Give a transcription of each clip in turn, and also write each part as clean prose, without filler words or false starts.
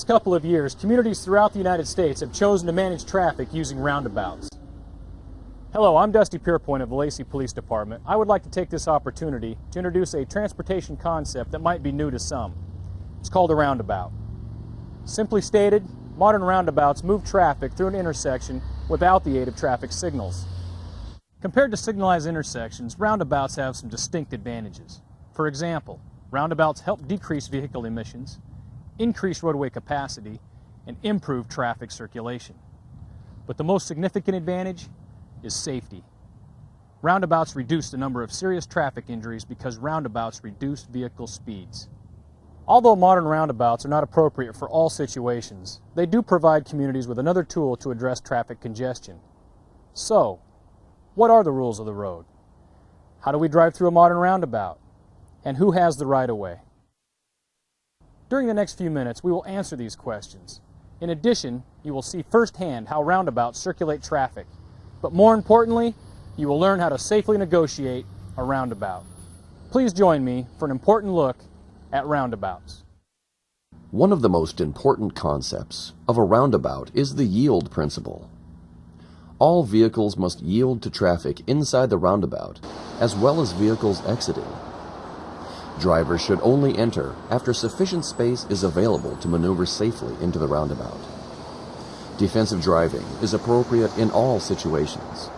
past couple of years, communities throughout the United States have chosen to manage traffic using roundabouts. Hello, I'm Dusty Pierpoint of the Lacey Police Department. I would like to take this opportunity to introduce a transportation concept that might be new to some. It's called a roundabout. Simply stated, modern roundabouts move traffic through an intersection without the aid of traffic signals. Compared to signalized intersections, roundabouts have some distinct advantages. For example, roundabouts help decrease vehicle emissions, increase roadway capacity, and improve traffic circulation. But the most significant advantage is safety. Roundabouts reduce the number of serious traffic injuries because roundabouts reduce vehicle speeds. Although modern roundabouts are not appropriate for all situations, they do provide communities with another tool to address traffic congestion. So, what are the rules of the road? How do we drive through a modern roundabout? And who has the right-of-way? During the next few minutes, we will answer these questions. In addition, you will see firsthand how roundabouts circulate traffic. But more importantly, you will learn how to safely negotiate a roundabout. Please join me for an important look at roundabouts. One of the most important concepts of a roundabout is the yield principle. All vehicles must yield to traffic inside the roundabout, as well as vehicles exiting. Drivers should only enter after sufficient space is available to maneuver safely into the roundabout. Defensive driving is appropriate in all situations.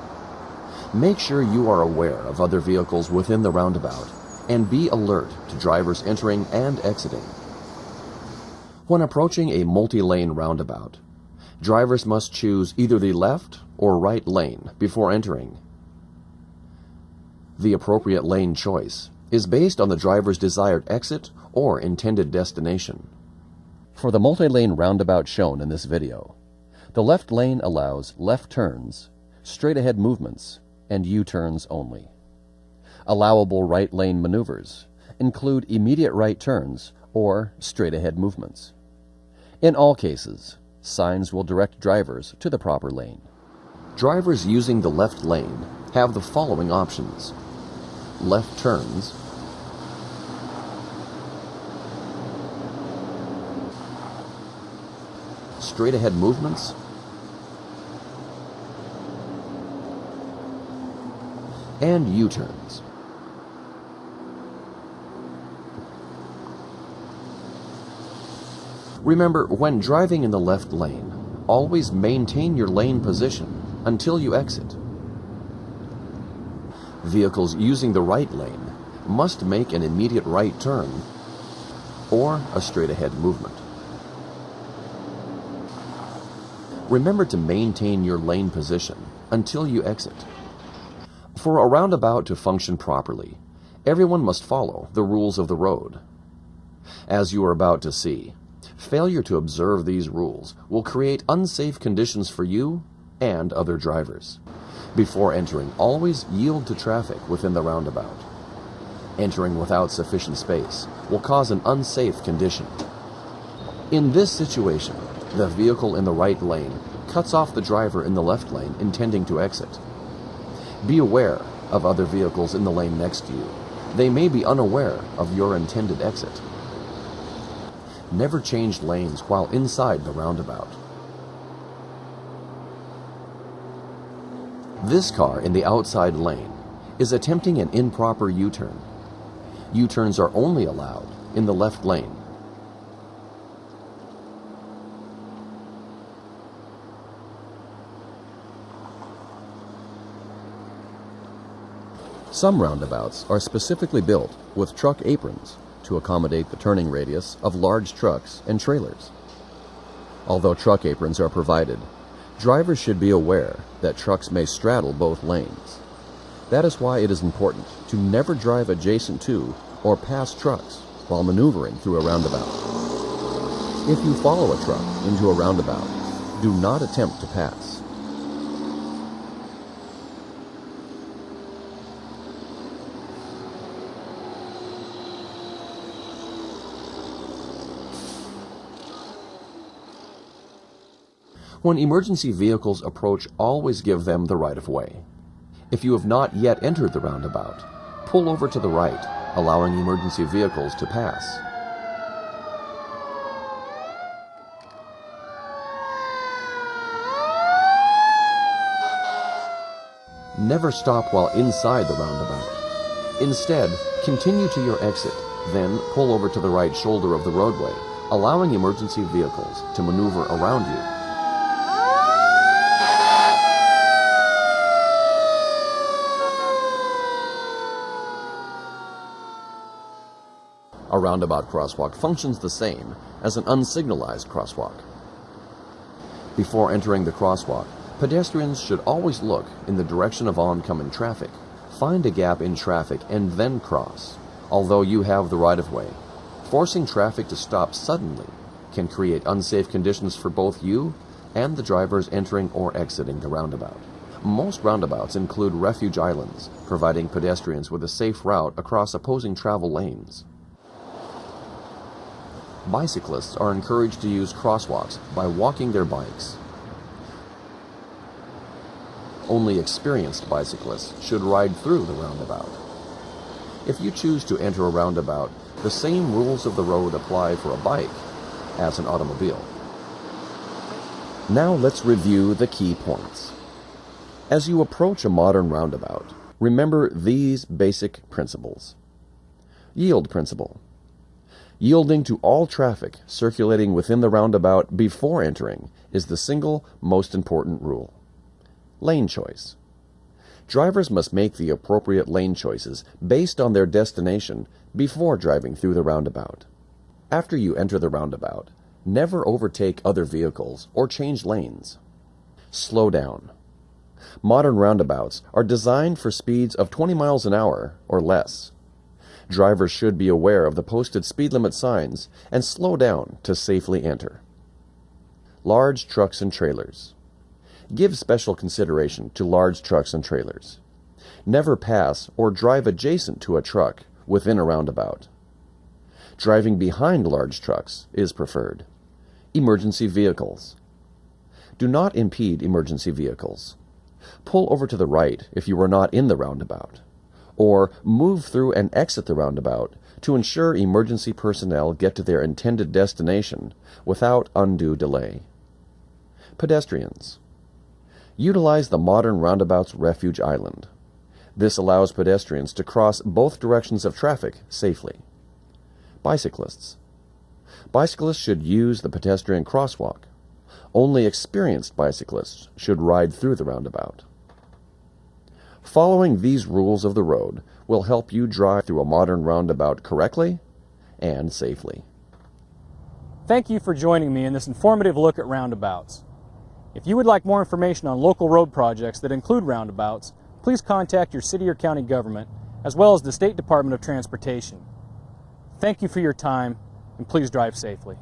Make sure you are aware of other vehicles within the roundabout and be alert to drivers entering and exiting. When approaching a multi-lane roundabout, drivers must choose either the left or right lane before entering. The appropriate lane choice is based on the driver's desired exit or intended destination. For the multi-lane roundabout shown in this video, the left lane allows left turns, straight-ahead movements, and U-turns only. Allowable right lane maneuvers include immediate right turns or straight-ahead movements. In all cases, signs will direct drivers to the proper lane. Drivers using the left lane have the following options: left turns, straight-ahead movements, and U-turns. Remember, when driving in the left lane, always maintain your lane position until you exit. Vehicles using the right lane must make an immediate right turn or a straight-ahead movement. Remember to maintain your lane position until you exit. For a roundabout to function properly, everyone must follow the rules of the road. As you are about to see, failure to observe these rules will create unsafe conditions for you and other drivers. Before entering, always yield to traffic within the roundabout. Entering without sufficient space will cause an unsafe condition. In this situation, the vehicle in the right lane cuts off the driver in the left lane intending to exit. Be aware of other vehicles in the lane next to you. They may be unaware of your intended exit. Never change lanes while inside the roundabout. This car in the outside lane is attempting an improper U-turn. U-turns are only allowed in the left lane. Some roundabouts are specifically built with truck aprons to accommodate the turning radius of large trucks and trailers. Although truck aprons are provided, drivers should be aware that trucks may straddle both lanes. That is why it is important to never drive adjacent to or past trucks while maneuvering through a roundabout. If you follow a truck into a roundabout, do not attempt to pass. When emergency vehicles approach, always give them the right-of-way. If you have not yet entered the roundabout, pull over to the right, allowing emergency vehicles to pass. Never stop while inside the roundabout. Instead, continue to your exit, then pull over to the right shoulder of the roadway, allowing emergency vehicles to maneuver around you. A roundabout crosswalk functions the same as an unsignalized crosswalk. Before entering the crosswalk, pedestrians should always look in the direction of oncoming traffic, find a gap in traffic, and then cross, although you have the right-of-way. Forcing traffic to stop suddenly can create unsafe conditions for both you and the drivers entering or exiting the roundabout. Most roundabouts include refuge islands, providing pedestrians with a safe route across opposing travel lanes. Bicyclists are encouraged to use crosswalks by walking their bikes. Only experienced bicyclists should ride through the roundabout. If you choose to enter a roundabout, the same rules of the road apply for a bike as an automobile. Now let's review the key points. As you approach a modern roundabout, remember these basic principles. Yield principle. Yielding to all traffic circulating within the roundabout before entering is the single most important rule. Lane choice. Drivers must make the appropriate lane choices based on their destination before driving through the roundabout. After you enter the roundabout, never overtake other vehicles or change lanes. Slow down. Modern roundabouts are designed for speeds of 20 miles an hour or less. Drivers should be aware of the posted speed limit signs and slow down to safely enter. Large trucks and trailers. Give special consideration to large trucks and trailers. Never pass or drive adjacent to a truck within a roundabout. Driving behind large trucks is preferred. Emergency vehicles. Do not impede emergency vehicles. Pull over to the right if you are not in the roundabout, or move through and exit the roundabout to ensure emergency personnel get to their intended destination without undue delay. Pedestrians. Utilize the modern roundabout's refuge island. This allows pedestrians to cross both directions of traffic safely. Bicyclists. Bicyclists should use the pedestrian crosswalk. Only experienced bicyclists should ride through the roundabout. Following these rules of the road will help you drive through a modern roundabout correctly and safely. Thank you for joining me in this informative look at roundabouts. If you would like more information on local road projects that include roundabouts, please contact your city or county government, as well as the State Department of Transportation. Thank you for your time, and please drive safely.